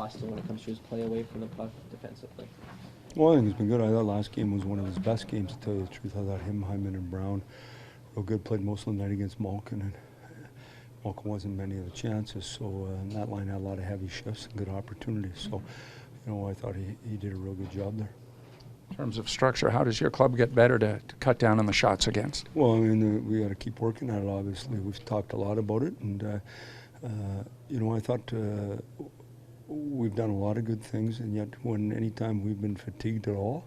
Austin when it comes to his play away from the puck defensively? Well, I think he's been good. I thought last game was one of his best games, to tell you the truth. I thought him, Hyman, and Brown real good. Played most of the night against Malkin, and Malkin wasn't many of the chances. So that line had a lot of heavy shifts and good opportunities. So, I thought he did a real good job there. In terms of structure, how does your club get better to cut down on the shots against? Well, I mean, we got to keep working at it, obviously. We've talked a lot about it, and, I thought we've done a lot of good things, and yet anytime we've been fatigued at all,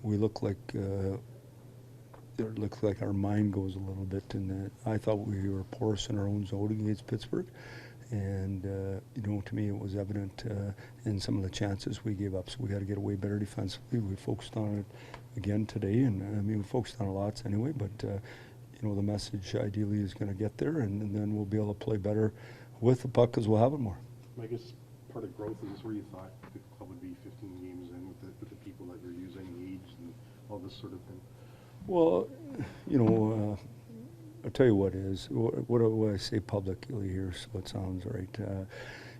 we look like it looks like our mind goes a little bit. And I thought we were porous in our own zone against Pittsburgh, and to me it was evident in some of the chances we gave up. So we got to get way better defensively. We focused on it again today, and I mean we focused on it lots anyway. But the message ideally is going to get there, and then we'll be able to play better with the puck because we'll have it more. I guess part of growth is where you thought the club would be 15 games in with the people that you're using, age and all this sort of thing. Well, I'll tell you what is, what do I say publicly here so it sounds right.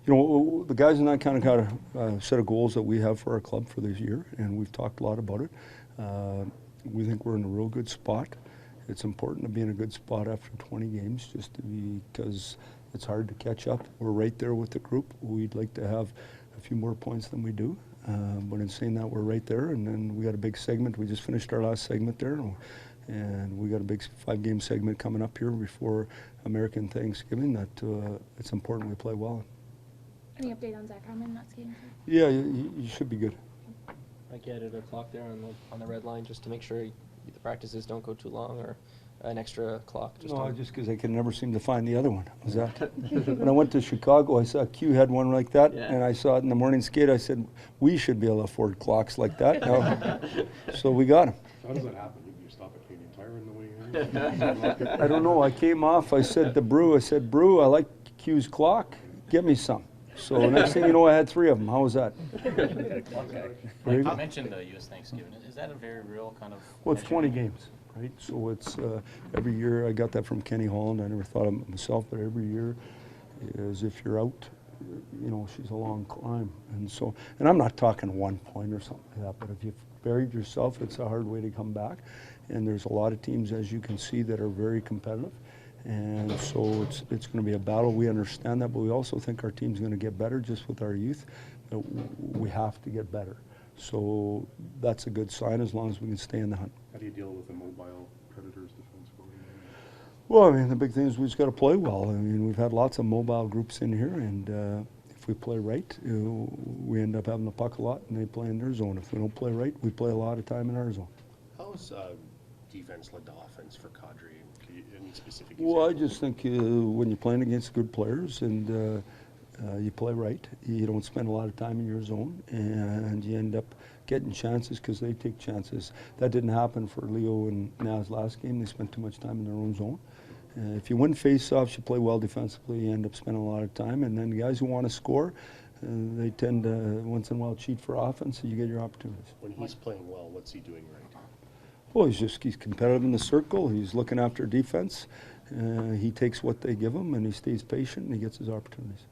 The guys in that kind of got a set of goals that we have for our club for this year, and we've talked a lot about it. We think we're in a real good spot. It's important to be in a good spot after 20 games just because it's hard to catch up. We're right there with the group. We'd like to have a few more points than we do. But in saying that, we're right there, and then we got a big segment. We just finished our last segment there, and we got a big 5-game segment coming up here before American Thanksgiving that it's important we play well. Any update on Zach Harmon not skating? Yeah, you should be good. Like you added a clock there on the red line just to make sure the practices don't go too long, or an extra clock? Just because I can never seem to find the other one. Was that when I went to Chicago? I saw Q had one like that, and I saw it in the morning skate. I said, we should be able to afford clocks like that now. So we got them. So how does that happen? You stop at Canadian Tire in the way in? I don't know. I came off. I said to Brew, Brew, I like Q's clock. Get me some. So next thing you know, I had 3 of them. How was that? Like you mentioned the U.S. Thanksgiving. Is that a very real kind of? Well, it's 20 games. Right, so it's every year. I got that from Kenny Holland. I never thought of it myself, but every year is if you're out, she's a long climb. And I'm not talking 1 point or something like that, but if you've buried yourself, it's a hard way to come back. And there's a lot of teams, as you can see, that are very competitive. And so it's going to be a battle. We understand that, but we also think our team's going to get better just with our youth. But we have to get better. So that's a good sign as long as we can stay in the hunt. How do you deal with the mobile Predators defensively? Well, I mean, the big thing is we just got to play well. I mean, we've had lots of mobile groups in here, and if we play right, we end up having the puck a lot, and they play in their zone. If we don't play right, we play a lot of time in our zone. How's defense led to offense for Kadri? Any specific Well, examples? I just think when you're playing against good players and you play right, you don't spend a lot of time in your zone, and you end up getting chances because they take chances. That didn't happen for Leo and Naz last game. They spent too much time in their own zone. If you win face-offs, you play well defensively, you end up spending a lot of time. And then the guys who want to score, they tend to once in a while cheat for offense, so you get your opportunities. When he's playing well, what's he doing right? Well, he's competitive in the circle. He's looking after defense. He takes what they give him, and he stays patient, and he gets his opportunities.